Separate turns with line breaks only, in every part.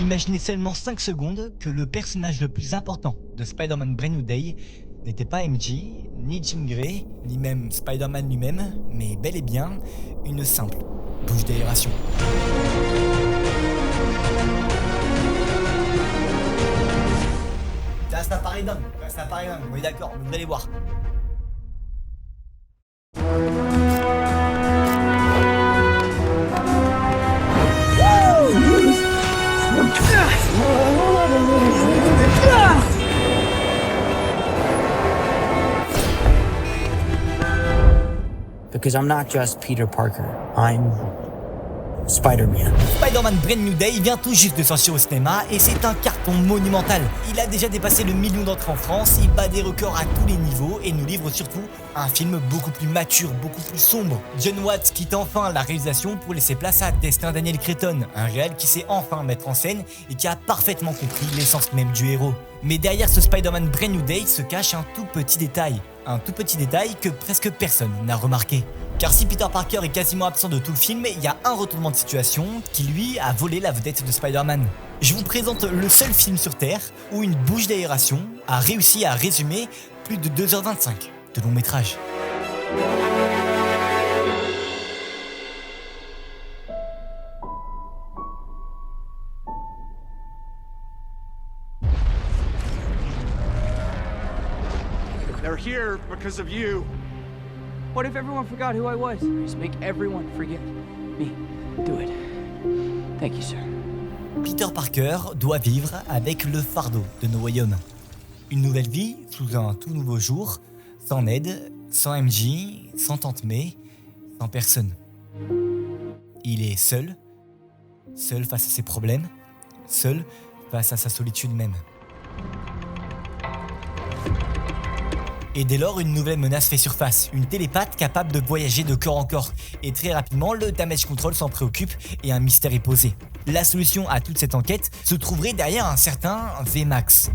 Imaginez seulement 5 secondes que le personnage le plus important de Spider-Man Brand New Day n'était pas MJ, ni Jean Grey, ni même Spider-Man lui-même, mais bel et bien une simple bouche d'aération. Là, ça paraît dingue, on est d'accord, vous allez voir.
Because I'm not just Peter Parker, I'm Spider-Man.
Spider-Man Brand New Day vient tout juste de sortir au cinéma et c'est un carton monumental. Il a déjà dépassé le million d'entrées en France, il bat des records à tous les niveaux et nous livre surtout un film beaucoup plus mature, beaucoup plus sombre. Jon Watts quitte enfin la réalisation pour laisser place à Destin Daniel Cretton, un réal qui sait enfin mettre en scène et qui a parfaitement compris l'essence même du héros. Mais derrière ce Spider-Man Brand New Day se cache un tout petit détail que presque personne n'a remarqué. Car si Peter Parker est quasiment absent de tout le film, il y a un retournement de situation qui lui a volé la vedette de Spider-Man. Je vous présente le seul film sur Terre où une bouche d'aération a réussi à résumer plus de 2h25 de long métrage.
They're here because of you.
What if everyone forgot who I was? Just make everyone forget me. Do it. Thank you, sir.
Peter Parker doit vivre avec le fardeau de No Way Home. Une nouvelle vie sous un tout nouveau jour, sans Ned, sans MJ, sans Tante May, sans personne. Il est seul face à ses problèmes, seul face à sa solitude même. Et dès lors, une nouvelle menace fait surface, une télépathe capable de voyager de corps en corps. Et très rapidement, le Damage Control s'en préoccupe et un mystère est posé. La solution à toute cette enquête se trouverait derrière un certain VMAX.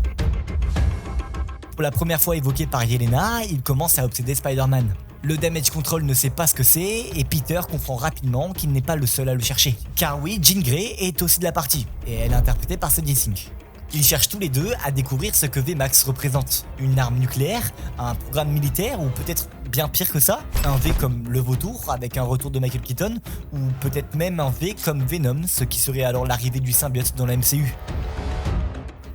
Pour la première fois évoqué par Yelena, il commence à obséder Spider-Man. Le Damage Control ne sait pas ce que c'est et Peter comprend rapidement qu'il n'est pas le seul à le chercher. Car oui, Jean Grey est aussi de la partie et elle est interprétée par Sadie Sink. Ils cherchent tous les deux à découvrir ce que VMAX représente. Une arme nucléaire, un programme militaire ou peut-être bien pire que ça, un V comme le vautour avec un retour de Michael Keaton ou peut-être même un V comme Venom, ce qui serait alors l'arrivée du symbiote dans la MCU.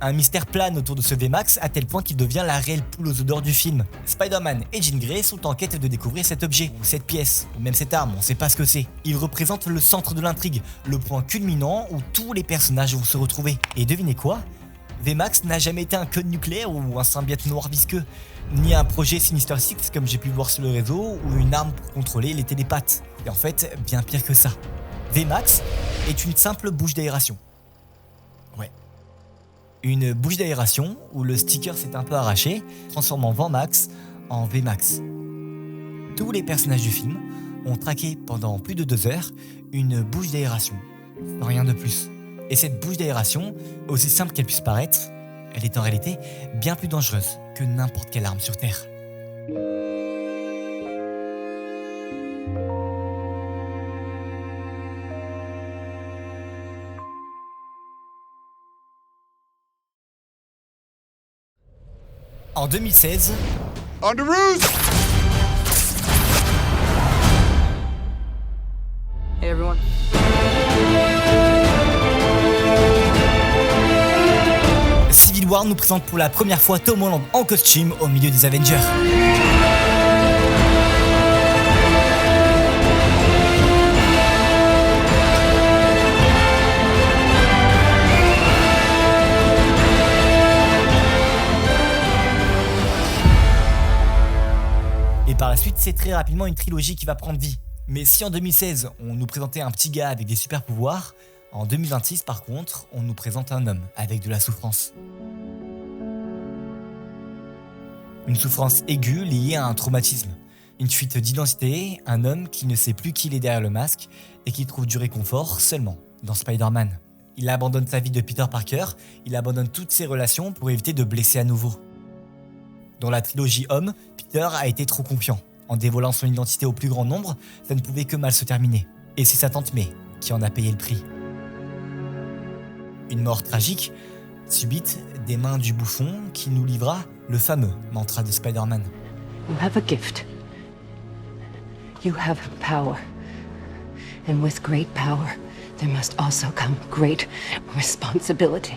Un mystère plane autour de ce VMAX à tel point qu'il devient la réelle poule aux odeurs du film. Spider-Man et Jean Grey sont en quête de découvrir cet objet, ou cette pièce, ou même cette arme, on sait pas ce que c'est. Il représente le centre de l'intrigue, le point culminant où tous les personnages vont se retrouver. Et devinez quoi ? VMAX n'a jamais été un code nucléaire ou un symbiote noir visqueux, ni un projet Sinister Six comme j'ai pu le voir sur le réseau, ou une arme pour contrôler les télépathes. Et en fait, bien pire que ça. VMAX est une simple bouche d'aération. Ouais. Une bouche d'aération où le sticker s'est un peu arraché, transformant VMAX en VMAX. Tous les personnages du film ont traqué pendant plus de 2 heures une bouche d'aération, sans rien de plus. Et cette bouche d'aération, aussi simple qu'elle puisse paraître, elle est en réalité bien plus dangereuse que n'importe quelle arme sur Terre. En 2016,
Underoos!
Hey, everyone.
Civil War nous présente pour la première fois Tom Holland en costume au milieu des Avengers. Et par la suite, c'est très rapidement une trilogie qui va prendre vie. Mais si en 2016, on nous présentait un petit gars avec des super pouvoirs, en 2026, par contre, on nous présente un homme avec de la souffrance. Une souffrance aiguë liée à un traumatisme. Une fuite d'identité, un homme qui ne sait plus qui il est derrière le masque et qui trouve du réconfort seulement dans Spider-Man. Il abandonne sa vie de Peter Parker, il abandonne toutes ses relations pour éviter de blesser à nouveau. Dans la trilogie Homme, Peter a été trop confiant. En dévoilant son identité au plus grand nombre, ça ne pouvait que mal se terminer. Et c'est sa tante May qui en a payé le prix. Une mort tragique, subite des mains du bouffon qui nous livra le fameux mantra de Spider-Man.
You have a gift. You have power. And with great power, there must also come great responsibility.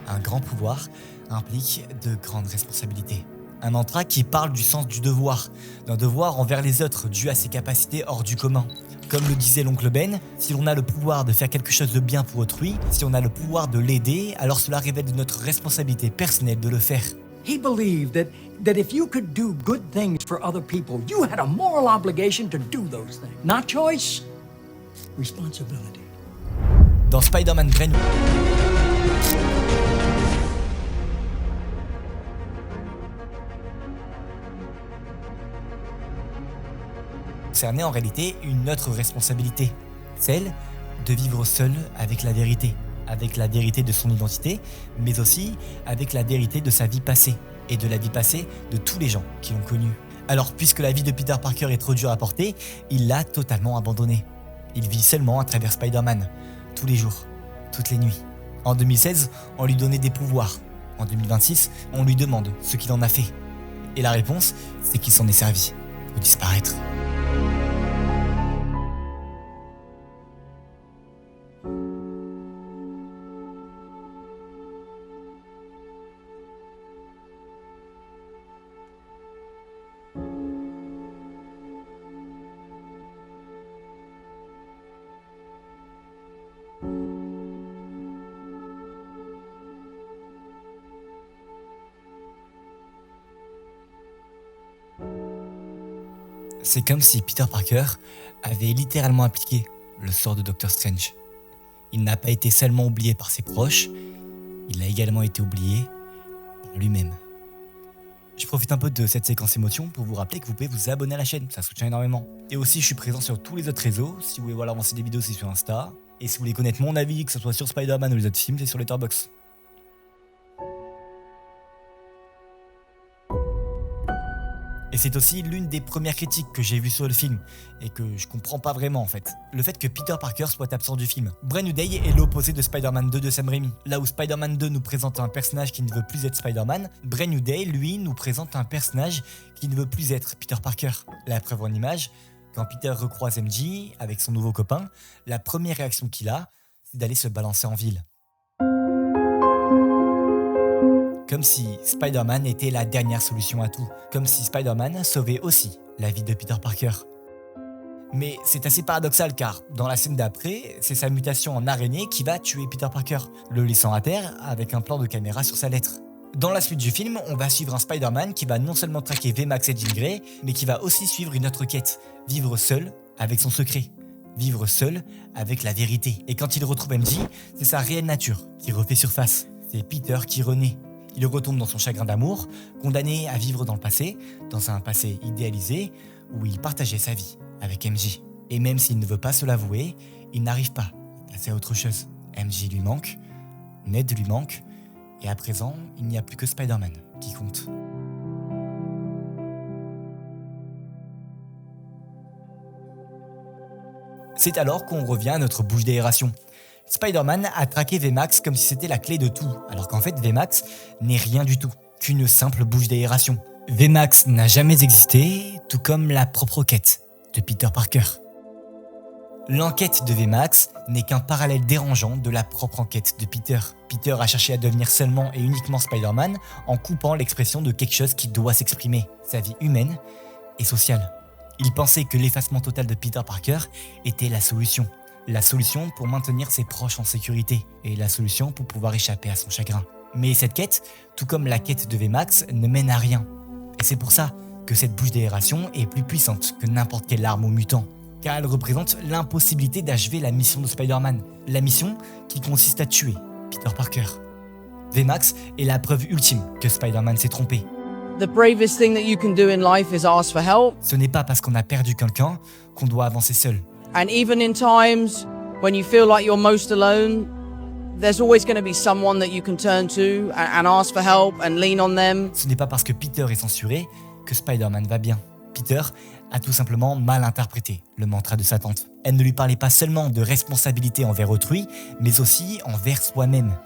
Un grand pouvoir implique de grandes responsabilités. Un mantra qui parle du sens du devoir, d'un devoir envers les autres dû à ses capacités hors du commun. Comme le disait l'oncle Ben, si l'on a le pouvoir de faire quelque chose de bien pour autrui, si on a le pouvoir de l'aider, alors cela révèle de notre responsabilité personnelle de le faire.
He believed that if you could do good things for other people, you had a moral obligation to do those things. Not choice, responsibility.
Dans Spider-Man Brand New, concernait en réalité une autre responsabilité, celle de vivre seul avec la vérité de son identité, mais aussi avec la vérité de sa vie passée, et de la vie passée de tous les gens qui l'ont connu. Alors, puisque la vie de Peter Parker est trop dure à porter, il l'a totalement abandonné. Il vit seulement à travers Spider-Man, tous les jours, toutes les nuits. En 2016, on lui donnait des pouvoirs. En 2026, on lui demande ce qu'il en a fait. Et la réponse, c'est qu'il s'en est servi pour disparaître. C'est comme si Peter Parker avait littéralement appliqué le sort de Doctor Strange. Il n'a pas été seulement oublié par ses proches, il a également été oublié par lui-même. Je profite un peu de cette séquence émotion pour vous rappeler que vous pouvez vous abonner à la chaîne, ça soutient énormément. Et aussi je suis présent sur tous les autres réseaux, si vous voulez voir avancer des vidéos c'est sur Insta. Et si vous voulez connaître mon avis, que ce soit sur Spider-Man ou les autres films, c'est sur Letterboxd. Et c'est aussi l'une des premières critiques que j'ai vues sur le film, et que je comprends pas vraiment en fait. Le fait que Peter Parker soit absent du film. Brand New Day est l'opposé de Spider-Man 2 de Sam Raimi. Là où Spider-Man 2 nous présente un personnage qui ne veut plus être Spider-Man, Brand New Day, lui, nous présente un personnage qui ne veut plus être Peter Parker. La preuve en image, quand Peter recroise MJ avec son nouveau copain, la première réaction qu'il a, c'est d'aller se balancer en ville. Comme si Spider-Man était la dernière solution à tout. Comme si Spider-Man sauvait aussi la vie de Peter Parker. Mais c'est assez paradoxal car, dans la scène d'après, c'est sa mutation en araignée qui va tuer Peter Parker, le laissant à terre avec un plan de caméra sur sa lettre. Dans la suite du film, on va suivre un Spider-Man qui va non seulement traquer VMAX et Jean Grey, mais qui va aussi suivre une autre quête, vivre seul avec son secret. Vivre seul avec la vérité. Et quand il retrouve MJ, c'est sa réelle nature qui refait surface. C'est Peter qui renaît. Il retombe dans son chagrin d'amour, condamné à vivre dans le passé, dans un passé idéalisé où il partageait sa vie avec MJ. Et même s'il ne veut pas se l'avouer, il n'arrive pas à passer à autre chose. MJ lui manque, Ned lui manque, et à présent, il n'y a plus que Spider-Man qui compte. C'est alors qu'on revient à notre bouche d'aération. Spider-Man a traqué VMAX comme si c'était la clé de tout, alors qu'en fait VMAX n'est rien du tout, qu'une simple bouche d'aération. VMAX n'a jamais existé, tout comme la propre quête de Peter Parker. L'enquête de VMAX n'est qu'un parallèle dérangeant de la propre enquête de Peter. Peter a cherché à devenir seulement et uniquement Spider-Man en coupant l'expression de quelque chose qui doit s'exprimer, sa vie humaine et sociale. Il pensait que l'effacement total de Peter Parker était la solution. La solution pour maintenir ses proches en sécurité et la solution pour pouvoir échapper à son chagrin. Mais cette quête, tout comme la quête de VMAX, ne mène à rien. Et c'est pour ça que cette bouche d'aération est plus puissante que n'importe quelle arme ou mutant. Car elle représente l'impossibilité d'achever la mission de Spider-Man. La mission qui consiste à tuer Peter Parker. VMAX est la preuve ultime que Spider-Man s'est trompé.
The bravest thing that you can do in life is ask for help.
Ce n'est pas parce qu'on a perdu quelqu'un qu'on doit avancer seul.
And even in times when you feel like you're most alone, there's always going to be someone that you can turn to and ask for help and lean on them.
Ce n'est pas parce que Peter est censuré que Spider-Man va bien. Peter a tout simplement mal interprété le mantra de sa tante. Elle ne lui parlait pas seulement de responsabilité envers autrui, mais aussi envers soi-même.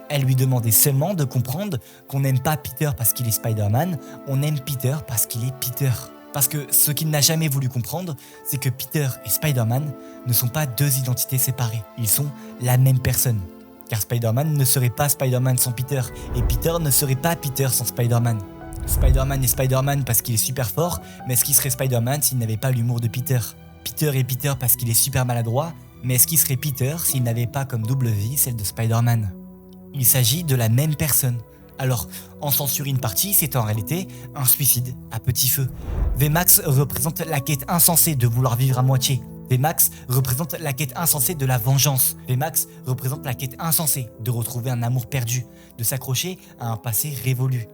Elle lui demandait seulement de comprendre qu'on n'aime pas Peter parce qu'il est Spider-Man, on aime Peter parce qu'il est Peter. Parce que ce qu'il n'a jamais voulu comprendre, c'est que Peter et Spider-Man ne sont pas deux identités séparées, ils sont la même personne. Car Spider-Man ne serait pas Spider-Man sans Peter, et Peter ne serait pas Peter sans Spider-Man. Spider-Man est Spider-Man parce qu'il est super fort, mais est-ce qu'il serait Spider-Man s'il n'avait pas l'humour de Peter ? Peter est Peter parce qu'il est super maladroit, mais est-ce qu'il serait Peter s'il n'avait pas comme double vie celle de Spider-Man ? Il s'agit de la même personne. Alors, en censurer une partie, c'est en réalité un suicide à petit feu. VMAX représente la quête insensée de vouloir vivre à moitié. VMAX représente la quête insensée de la vengeance. VMAX représente la quête insensée de retrouver un amour perdu, de s'accrocher à un passé révolu.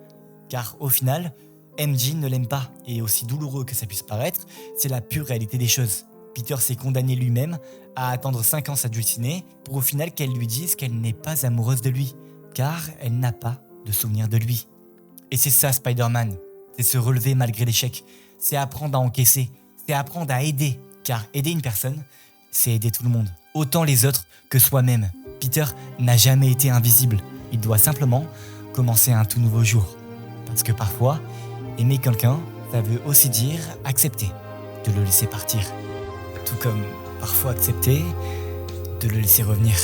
Car au final, MJ ne l'aime pas, et aussi douloureux que ça puisse paraître, c'est la pure réalité des choses. Peter s'est condamné lui-même à attendre 5 ans sa dulcinée pour au final qu'elle lui dise qu'elle n'est pas amoureuse de lui, car elle n'a pas de souvenir de lui. Et c'est ça Spider-Man, c'est se relever malgré l'échec, c'est apprendre à encaisser, c'est apprendre à aider, car aider une personne, c'est aider tout le monde, autant les autres que soi-même. Peter n'a jamais été invisible, il doit simplement commencer un tout nouveau jour. Parce que parfois, aimer quelqu'un, ça veut aussi dire accepter de le laisser partir. Tout comme parfois accepter de le laisser revenir.